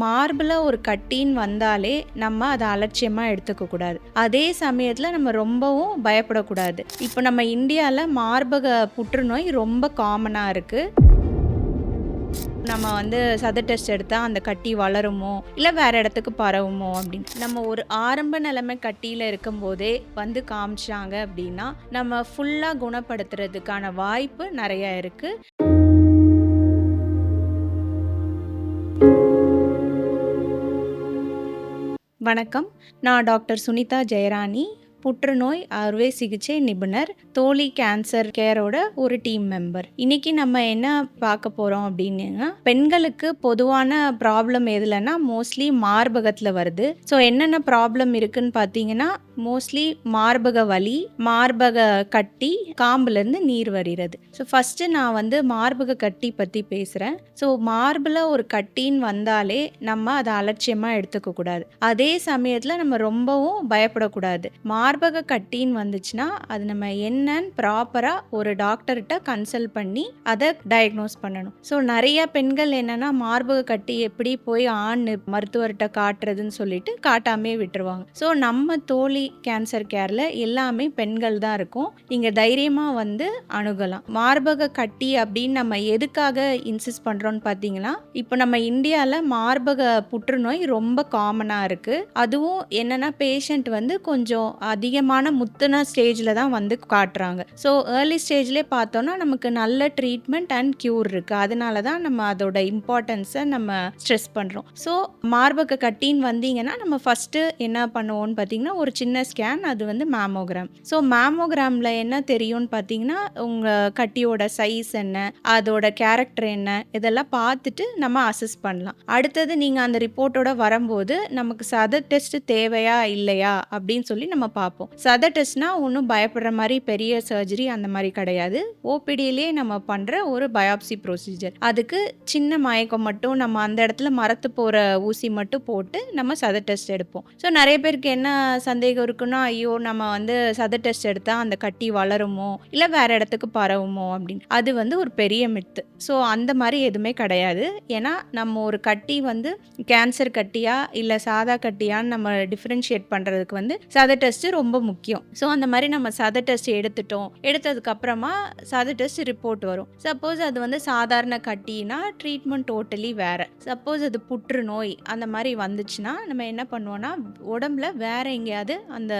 மார்பில் ஒரு கட்டின்னு வந்தாலே நம்ம அதை அலட்சியமாக எடுத்துக்கக்கூடாது. அதே சமயத்தில் நம்ம ரொம்பவும் பயப்படக்கூடாது. இப்போ நம்ம இந்தியாவில் மார்பக புற்றுநோய் ரொம்ப காமனாக இருக்குது. நம்ம சத டெஸ்ட் எடுத்தால் அந்த கட்டி வளருமோ இல்லை வேறு இடத்துக்கு பரவுமோ அப்படின்னு நம்ம ஒரு ஆரம்ப நிலைமை கட்டியில் இருக்கும்போதே காமிச்சாங்க அப்படின்னா நம்ம ஃபுல்லாக குணப்படுத்துறதுக்கான வாய்ப்பு நிறையா இருக்குது. வணக்கம், நான் டாக்டர் சுனிதா ஜெயராணி, புற்றுநோய் அறுவை சிகிச்சை நிபுணர், தோலி கேன்சர் கேரோட ஒரு டீம் மெம்பர். இன்னைக்கு நம்ம என்ன பார்க்க போகிறோம் அப்படின்னா, பெண்களுக்கு பொதுவான ப்ராப்ளம் எதுலன்னா மோஸ்ட்லி மார்பகத்தில் வருது. ஸோ என்னென்ன ப்ராப்ளம் இருக்குன்னு பார்த்தீங்கன்னா, மோஸ்ட்லி மார்பக வலி, மார்பக கட்டி, காம்புலேருந்து நீர் வருகிறது. ஸோ ஃபஸ்ட்டு நான் மார்பக கட்டி பற்றி பேசுகிறேன். ஸோ மார்பில் ஒரு கட்டின்னு வந்தாலே நம்ம அதை அலட்சியமாக எடுத்துக்கக்கூடாது. அதே சமயத்தில் நம்ம ரொம்பவும் பயப்படக்கூடாது. மார்பக கட்டின்னு வந்துச்சுன்னா அது நம்ம என்னன்னு ப்ராப்பராக ஒரு டாக்டர்கிட்ட கன்சல்ட் பண்ணி அதை டயக்னோஸ் பண்ணணும். ஸோ நிறைய பெண்கள் என்னென்னா மார்பக கட்டி எப்படி போய் ஆண் மருத்துவர்கிட்ட காட்டுறதுன்னு சொல்லிட்டு காட்டாமே விட்டுருவாங்க. ஸோ நம்ம தோலி கேன்சர் கேரில் எல்லாமே பெண்கள் தான் இருக்கும். நீங்கள் தைரியமாக அணுகலாம். மார்பக கட்டி அப்படின்னு நம்ம எதுக்காக இன்சிஸ்ட் பண்ணுறோன்னு பார்த்தீங்கன்னா, இப்போ நம்ம இந்தியாவில் மார்பக புற்றுநோய் ரொம்ப காமனாக இருக்குது. அதுவும் என்னென்னா பேஷண்ட் கொஞ்சம் அதிகமான முத்தின ஸ்டேஜில் தான் காட்டுறாங்க. ஸோ ஏர்லி ஸ்டேஜ்லேயே பார்த்தோன்னா நமக்கு நல்ல ட்ரீட்மெண்ட் அண்ட் க்யூர் இருக்குது. அதனால தான் நம்ம அதோட இம்பார்ட்டன்ஸை நம்ம ஸ்ட்ரெஸ் பண்ணுறோம். ஸோ மார்பக கட்டின்னு வந்தீங்கன்னா நம்ம ஃபஸ்ட்டு என்ன பண்ணுவோம்னு பார்த்தீங்கன்னா, ஒரு சின்ன ஸ்கேன், அது மேமோகிராம். ஸோ மேமோகிராமில் என்ன தெரியும்னு பார்த்தீங்கன்னா, உங்கள் கட்டியோட சைஸ் என்ன, அதோட கேரக்டர் என்ன, இதெல்லாம் பார்த்துட்டு நம்ம அசஸ் பண்ணலாம். அடுத்தது நீங்கள் அந்த ரிப்போர்ட்டோட வரும்போது நமக்கு சத டெஸ்ட் தேவையா இல்லையா அப்படின்னு சொல்லி நம்ம பார்ப்போம். சத டெஸ்ட்னா ஒன்றும் பயப்படுற மாதிரி பெரிய சர்ஜரி அந்த மாதிரி கிடையாது. ஓபிடியிலே நம்ம பண்ணுற ஒரு பயாப்சி ப்ரொசீஜர். அதுக்கு சின்ன மயக்கம் மட்டும், நம்ம அந்த இடத்துல மரத்து போகிற ஊசி மட்டும் போட்டு நம்ம சத டெஸ்ட் எடுப்போம். ஸோ நிறைய பேருக்கு என்ன சந்தேகம் இருக்குன்னா, ஐயோ நம்ம சத டெஸ்ட் எடுத்தால் அந்த கட்டி வளருமோ இல்லை வேறு இடத்துக்கு பரவுமோ அப்படின்னு. அது ஒரு பெரிய மித்து. ஸோ அந்த மாதிரி எதுவுமே கிடையாது. ஏன்னா நம்ம ஒரு கட்டி கேன்சர் கட்டியா இல்லை சாதா கட்டியான்னு நம்ம டிஃப்ரென்ஷியேட் பண்ணுறதுக்கு சத டெஸ்ட் ரொம்ப முக்கியம். ஸோ அந்த மாதிரி நம்ம சத டெஸ்ட் எடுத்ததுக்கப்புறமா சத டெஸ்ட் ரிப்போர்ட் வரும். சப்போஸ் அது சாதாரண கட்டினா ட்ரீட்மெண்ட் டோட்டலி வேறு. சப்போஸ் அது புற்றுநோய் அந்த மாதிரி வந்துச்சுன்னா நம்ம என்ன பண்ணுவோம்னா, உடம்புல வேற எங்கேயாவது அந்த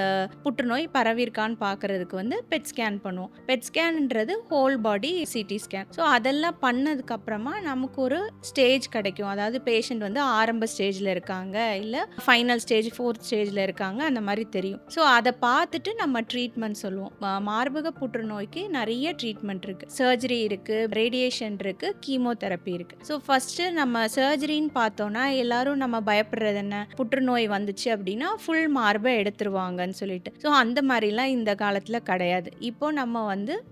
புற்றுநோய் பரவிருக்கான்னு பார்க்கறதுக்கு பெட் ஸ்கேன் பண்ணுவோம். பெட் ஸ்கேன்ன்றது whole body CT scan. So அதெல்லாம் பண்ணதுக்கப்புறமா நமக்கு ஒரு ஸ்டேஜ் கிடைக்கும். அதாவது பேஷண்ட் ஆரம்ப ஸ்டேஜில் இருக்காங்க இல்லை ஃபைனல் ஸ்டேஜ் 4th ஸ்டேஜில் இருக்காங்க, அந்த மாதிரி தெரியும். ஸோ அதை பார்த்துட்டு நம்ம ட்ரீட்மெண்ட் சொல்லுவோம். மார்பக புற்றுநோய்க்கு நிறைய ட்ரீட்மெண்ட் இருக்குது. சர்ஜரி இருக்குது, ரேடியேஷன் இருக்குது, கீமோதெரப்பி இருக்குது. ஸோ ஃபஸ்ட்டு நம்ம சர்ஜரின்னு பார்த்தோன்னா எல்லாரும் நம்ம பயப்படுறது என்ன, புற்றுநோய் வந்துச்சு அப்படின்னா ஃபுல் மார்பை எடுத்துருவாங்கன்னு சொல்லிட்டு. ஸோ அந்த மாதிரிலாம் இந்த காலத்தில் கிடையாது. இப்போ நம்ம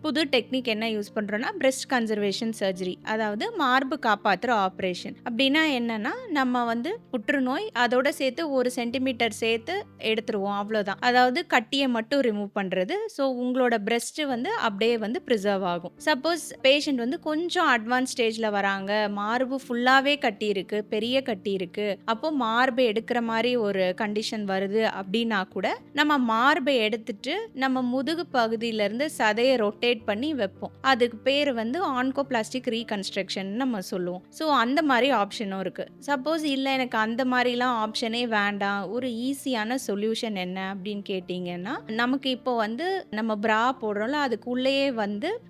புது டெக்னிக் என்ன யூஸ் பண்ணுறோன்னா, பிரெஸ்ட் கன்சர்வேஷன் சர்ஜரி, அதாவது மார்பு காப்பாற்றுற ஆப்ரேஷன். அப்படின்னா என்னன்னா, நம்ம புற்றுநோய் அதோட சேர்த்து 1 சென்டிமீட்டர் சேர்த்து எடுத்துருவோம், அவ்வளோதான். அதாவது கட்டியை மட்டும் ரிமூவ் பண்ணுறது. ஸோ உங்களோட பிரெஸ்ட் அப்படியே ப்ரிசர்வ் ஆகும். சப்போஸ் பேஷண்ட் கொஞ்சம் அட்வான்ஸ் ஸ்டேஜில் வராங்க, மார்பு ஃபுல்லாகவே கட்டி இருக்குது, பெரிய கட்டி இருக்குது, அப்போ மார்பை எடுக்கிற மாதிரி ஒரு கண்டிஷன் வருது அப்படின்னா கூட நம்ம மார்பை எடுத்துட்டு நம்ம முதுகு பகுதியிலேருந்து சதையை ரொட்டேட் பண்ணி வைப்போம். அதுக்கு பேர் ஆன்கோபிளாஸ்டிக் ரீகன்ஸ்ட்ரக்ஷன் நம்ம சொல்லுவோம். ஸோ அந்த மாதிரி ஆப்ஷனும் இருக்குது. சப்போஸ் இல்லை எனக்கு அந்த மாதிரிலாம் ஆப்ஷனே வேண்டாம், ஒரு ஈஸியான சொல்யூஷன் என்ன அப்படின்னு கேட்டிங்கன்னா, நமக்கு இப்போ நம்ம பிரா போடுறோம்ல, அதுக்குள்ளேயே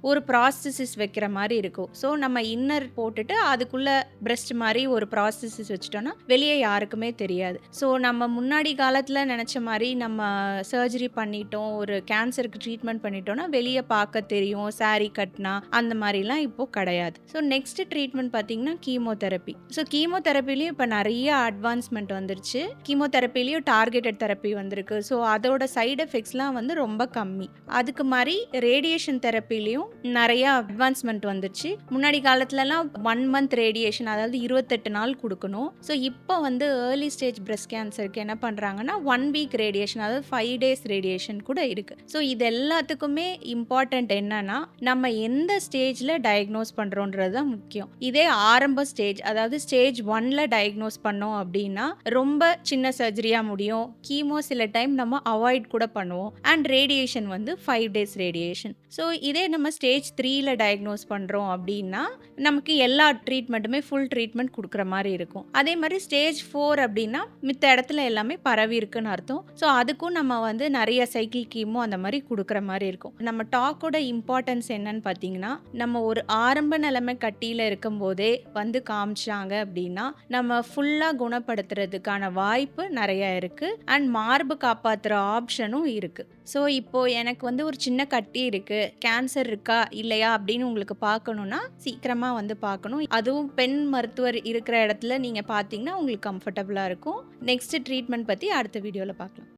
ஒரு ப்ராஸ்தசிஸ் வைக்கிற மாதிரி இருக்கும். ஸோ நம்ம இன்னர் போட்டுட்டு அதுக்குள்ளே பிரெஸ்ட் மாதிரி ஒரு ப்ராஸ்தசிஸ் வச்சுட்டோன்னா வெளியே யாருக்குமே தெரியாது. ஸோ நம்ம முன்னாடி காலத்தில் நினச்ச மாதிரி நம்ம சர்ஜரி பண்ணிட்டோம், ஒரு கேன்சருக்கு ட்ரீட்மெண்ட் பண்ணிட்டோம்னா வெளியே பார்க்க தெரியும், சாரி கட்டினா, அந்த மாதிரிலாம் இப்போது கிடையாது. ஸோ நெக்ஸ்ட் ட்ரீட்மெண்ட் பார்த்தீங்கன்னா கீமோதெரப்பி. ஸோ கீமோதெரப்பிலையும் இப்போ நிறைய அட்வான்ஸ்மெண்ட் வந்துருச்சு. கீமோதெரப்பிலையும் டார்கெட்டட் தெரப்பி வந்திருக்கு. ஸோ அதோட சைடு எஃபெக்ட்ஸ்லாம் வந்து ரொம்ப கம்மி. அதுக்கு மாதிரி ரேடியேஷன் தெரப்பிலையும் நிறைய அட்வான்ஸ்மெண்ட் வந்துச்சு. முன்னாடி காலத்துலலாம் 1 மந்த் ரேடியேஷன், அதாவது 28 நாள் கொடுக்கணும். ஸோ இப்போ வந்து ஏர்லி ஸ்டேஜ் பிரஸ்ட் கேன்சருக்கு என்ன பண்ணுறாங்கன்னா 1 வீக் ரேடியேஷன், அதாவது 5 டேஸ் ரேடியேஷன் கூட இருக்குது. ஸோ இது எல்லாத்துக்குமே இம்பார்ட்டண்ட் என்னன்னா நம்ம எந்த ஸ்டேஜில் டயக்னோஸ் பண்ணுறோன்றது தான் முக்கியம். இதே ஆரம்ப ஸ்டேஜ், அதாவது ஸ்டேஜ் 1ல டயக்னோஸ் பண்ணோம் அப்படின்னா ரொம்ப சின்ன சர்ஜரியாக முடியும். கீமோ சில டைம் நம்ம அவாய்ட் கூட பண்ணுவோம். அண்ட் ரேடியேஷன் வந்து 5 டேஸ் ரேடியேஷன். ஸோ இதே நம்ம ஸ்டேஜ் 3ல டயக்னோஸ் பண்ணுறோம் அப்படின்னா நமக்கு எல்லா ட்ரீட்மெண்ட்டுமே ஃபுல் ட்ரீட்மெண்ட் கொடுக்குற மாதிரி இருக்கும். அதே மாதிரி ஸ்டேஜ் 4 அப்படின்னா மித்த இடத்துல எல்லாமே பரவி இருக்குன்னு அர்த்தம். ஸோ அதுக்கும் நம்ம வந்து நிறைய சைக்கிள் கீமோ அந்த மாதிரி கொடுக்குற மாதிரி இருக்கும். நம்ம டாக்கோட இம்பார்ட்டன்ஸ் என்னன்னு பார்த்தீங்கன்னா, நம்ம ஒரு ஆரம்ப நிலைமை கட்டியில் இருக்கும் போதே வந்து காமிச்சாங்க அப்படின்னா நம்ம ஃபுல்லாக குணப்படுத்துறதுக்கான வாய்ப்பு நிறைய இருக்குது. அண்ட் மார்பு காப்பாற்றுற ஆப்ஷனும் இருக்குது. ஸோ இப்போது எனக்கு வந்து ஒரு சின்ன கட்டி இருக்குது, கேன்சர் இருக்கா இல்லையா அப்படின்னு உங்களுக்கு பார்க்கணுன்னா சீக்கிரமாக வந்து பார்க்கணும். அதுவும் பெண் மருத்துவர் இருக்கிற இடத்துல நீங்கள் பார்த்தீங்கன்னா உங்களுக்கு கம்ஃபர்டபுளாக இருக்கும். நெக்ஸ்ட் ட்ரீட்மெண்ட் பற்றி அடுத்த வீடியோவில் பார்க்கலாம்.